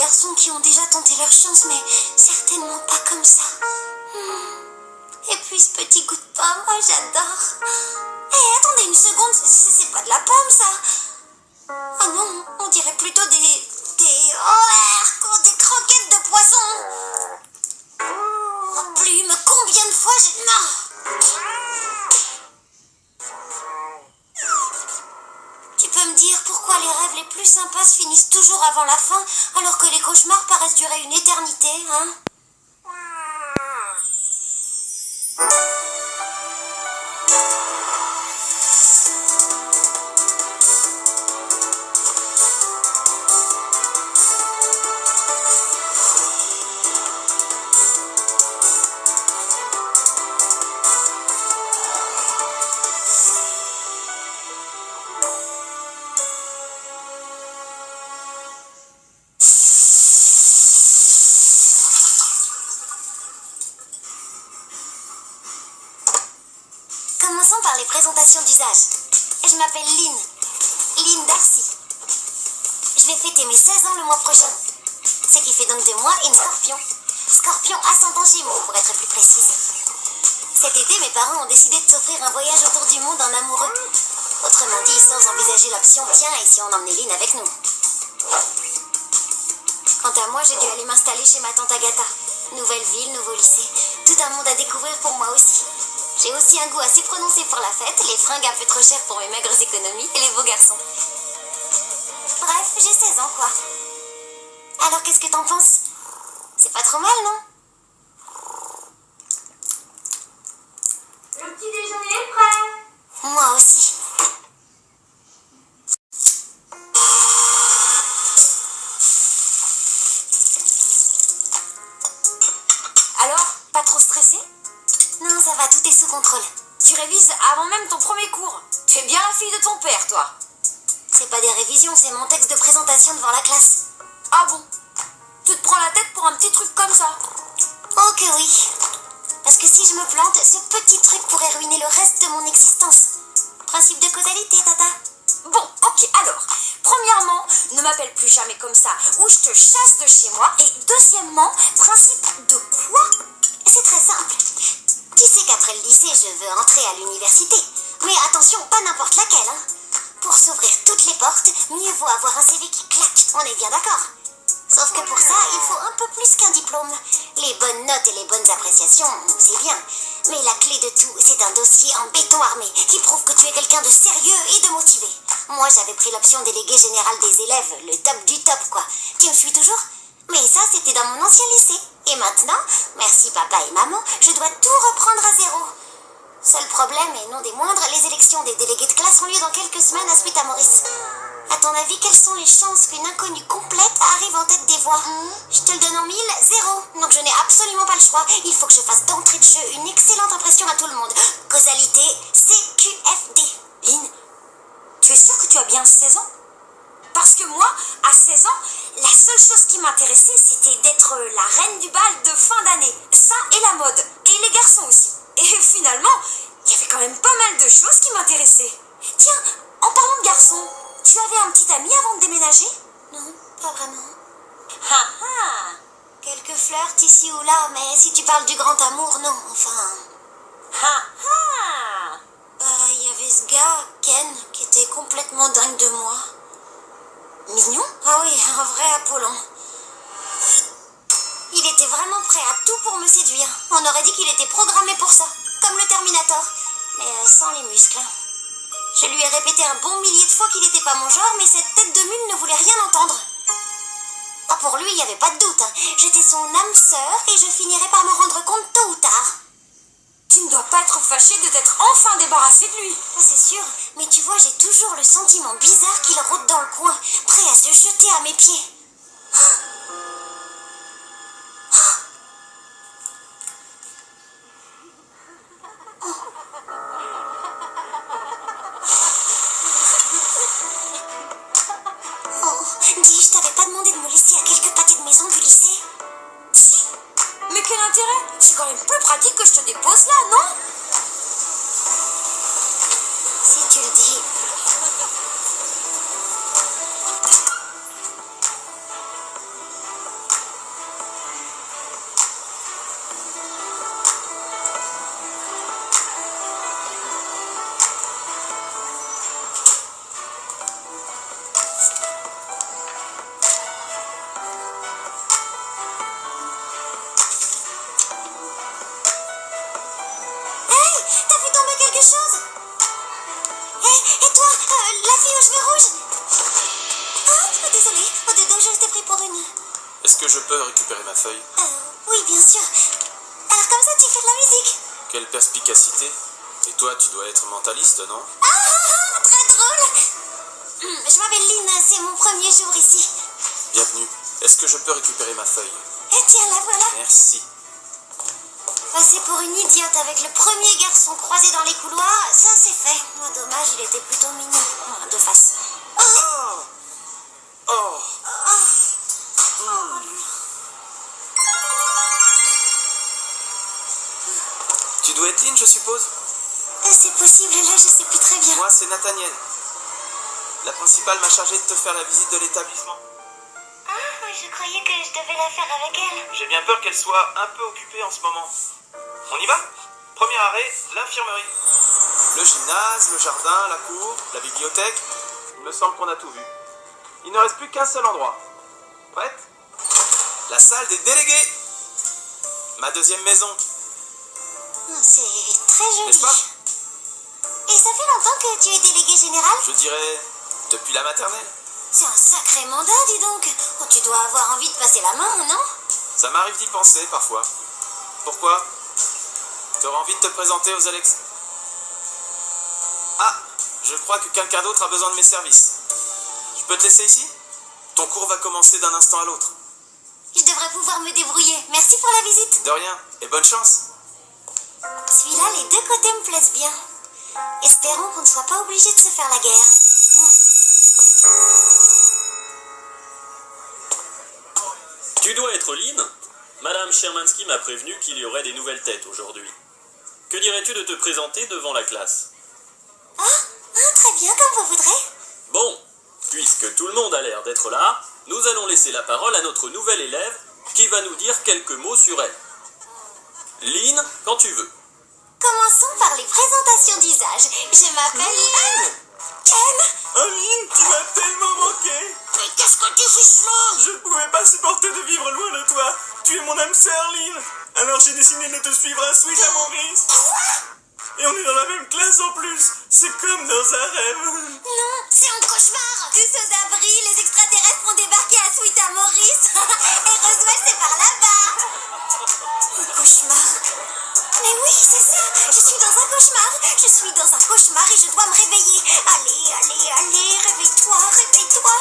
garçons qui ont déjà tenté leur chance, mais certainement pas comme ça. Et puis ce petit goût de pomme, oh j'adore. Hé, attendez une seconde, c'est pas de la pomme ça. Ah non, on dirait plutôt des croquettes de poisson. Oh plume, combien de fois j'ai... Non. Tu peux me dire pourquoi les rêves les plus sympas se finissent toujours avant la fin, alors que les cauchemars paraissent durer une éternité, hein? Commençons par les présentations d'usage. Je m'appelle Lynn Darcy. Je vais fêter mes 16 ans le mois prochain. Ce qui fait donc de moi une scorpion. Scorpion ascendant Gémeaux, pour être plus précise. Cet été, mes parents ont décidé de s'offrir un voyage autour du monde en amoureux. Autrement dit, sans envisager l'option « Tiens, et si on emmenait Lynn avec nous ?» Quant à moi, j'ai dû aller m'installer chez ma tante Agatha. Nouvelle ville, nouveau lycée. Tout un monde à découvrir pour moi aussi. J'ai aussi un goût assez prononcé pour la fête, les fringues un peu trop chères pour mes maigres économies et les beaux garçons. Bref, j'ai 16 ans, quoi. Alors, qu'est-ce que t'en penses? C'est pas trop mal, non? Le petit déjeuner est prêt. Moi aussi. Alors, pas trop stressé? Non, ça va, tout est sous contrôle. Tu révises avant même ton premier cours. Tu es bien la fille de ton père, toi. C'est pas des révisions, c'est mon texte de présentation devant la classe. Ah bon? Tu te prends la tête pour un petit truc comme ça? Oh que oui. Parce que si je me plante, ce petit truc pourrait ruiner le reste de mon existence. Principe de causalité, tata. Bon, ok, alors, premièrement, ne m'appelle plus jamais comme ça, ou je te chasse de chez moi. Et deuxièmement, principe de quoi? C'est très simple. Tu sais qu'après le lycée, je veux entrer à l'université. Mais attention, pas n'importe laquelle, hein. Pour s'ouvrir toutes les portes, mieux vaut avoir un CV qui claque, on est bien d'accord. Sauf que pour ça, il faut un peu plus qu'un diplôme. Les bonnes notes et les bonnes appréciations, c'est bien. Mais la clé de tout, c'est un dossier en béton armé qui prouve que tu es quelqu'un de sérieux et de motivé. Moi, j'avais pris l'option délégué général des élèves, le top du top, quoi. Tu me suis toujours? Mais ça, c'était dans mon ancien lycée. Et maintenant, merci papa et maman, je dois tout reprendre à zéro. Seul problème, et non des moindres, les élections des délégués de classe ont lieu dans quelques semaines à Suite à Maurice. À ton avis, quelles sont les chances qu'une inconnue complète arrive en tête des voix? Je te le donne en 1000, 0. Donc je n'ai absolument pas le choix. Il faut que je fasse d'entrée de jeu une excellente impression à tout le monde. Causalité, CQFD. Lynn, tu es sûre que tu as bien 16 ans? Parce que moi, à 16 ans, la seule chose qui m'intéressait, c'était d'être la reine du bal de fin d'année. Ça et la mode. Et les garçons aussi. Et finalement, il y avait quand même pas mal de choses qui m'intéressaient. Tiens, en parlant de garçons, tu avais un petit ami avant de déménager? Non, pas vraiment. Ah ah! Quelques flirts ici ou là, mais si tu parles du grand amour, non, enfin... Ah ah! Il y avait ce gars, Ken, qui était complètement dingue de moi. Mignon? Ah oui, un vrai Apollon. Il était vraiment prêt à tout pour me séduire. On aurait dit qu'il était programmé pour ça, comme le Terminator, mais sans les muscles. Je lui ai répété un bon millier de fois qu'il n'était pas mon genre, mais cette tête de mule ne voulait rien entendre. Ah, pour lui, il n'y avait pas de doute, hein. J'étais son âme sœur et je finirais par me rendre compte tôt ou tard. Tu ne dois pas être fâchée de t'être enfin débarrassée de lui. Ah, c'est sûr, mais tu vois, j'ai toujours le sentiment bizarre qu'il rôde dans le coin, prêt à se jeter à mes pieds. Dis, je t'avais pas demandé de me laisser à quelques pâtés de maison du lycée? Si. Mais quel intérêt? C'est quand même plus pratique que je te dépose là, non? Si tu le dis. quelque chose? Et toi, la fille aux cheveux rouges? Ah, désolée, au dodo, je t'ai pris pour une... Est-ce que je peux récupérer ma feuille? Oui, bien sûr. Alors comme ça, tu fais de la musique. Quelle perspicacité. Et toi, tu dois être mentaliste, non? Très drôle. Je m'appelle Lynn, c'est mon premier jour ici. Bienvenue. Est-ce que je peux récupérer ma feuille? Et tiens, la voilà. Merci. Passer pour une idiote avec le premier garçon croisé dans les couloirs, ça c'est fait. Oh, dommage, il était plutôt mignon. Oh, de face. Oh! Oh! Tu dois être Lynn, je suppose? C'est possible, là je sais plus très bien. Moi, c'est Nathaniel. La principale m'a chargé de te faire la visite de l'établissement. Ah, je croyais que je devais la faire avec elle. J'ai bien peur qu'elle soit un peu occupée en ce moment. On y va? Premier arrêt, l'infirmerie. Le gymnase, le jardin, la cour, la bibliothèque. Il me semble qu'on a tout vu. Il ne reste plus qu'un seul endroit. Prête? La salle des délégués. Ma deuxième maison. C'est très joli. N'est-ce pas? Et ça fait longtemps que tu es délégué général? Je dirais depuis la maternelle. C'est un sacré mandat, dis donc. Oh, tu dois avoir envie de passer la main, non? Ça m'arrive d'y penser parfois. Pourquoi? T'auras envie de te présenter aux Alex? Ah, je crois que quelqu'un d'autre a besoin de mes services. Je peux te laisser ici? Ton cours va commencer d'un instant à l'autre. Je devrais pouvoir me débrouiller. Merci pour la visite. De rien, et bonne chance. Celui-là, les deux côtés me plaisent bien. Espérons qu'on ne soit pas obligé de se faire la guerre. Tu dois être Lynn? Madame Shermansky m'a prévenu qu'il y aurait des nouvelles têtes aujourd'hui. Que dirais-tu de te présenter devant la classe? Très bien, comme vous voudrez. Bon, puisque tout le monde a l'air d'être là, nous allons laisser la parole à notre nouvelle élève qui va nous dire quelques mots sur elle. Lynn, quand tu veux. Commençons par les présentations d'usage. Je m'appelle... Ken. Oh Lynn, tu m'as tellement manqué. Mais qu'est-ce que tu fais là? Je ne pouvais pas supporter de vivre loin de toi. Tu es mon âme sœur, Lynn. Alors j'ai décidé de te suivre un Sweet à Maurice. Et on est dans la même classe en plus. C'est comme dans un rêve. Non, c'est un cauchemar. 12 avril, les extraterrestres vont débarquer à Sweet à Maurice. Et Roswell, c'est par là-bas. Un cauchemar. Mais oui, c'est ça. Je suis dans un cauchemar. Je suis dans un cauchemar et je dois me réveiller. Allez, allez, allez, réveille-toi, réveille-toi.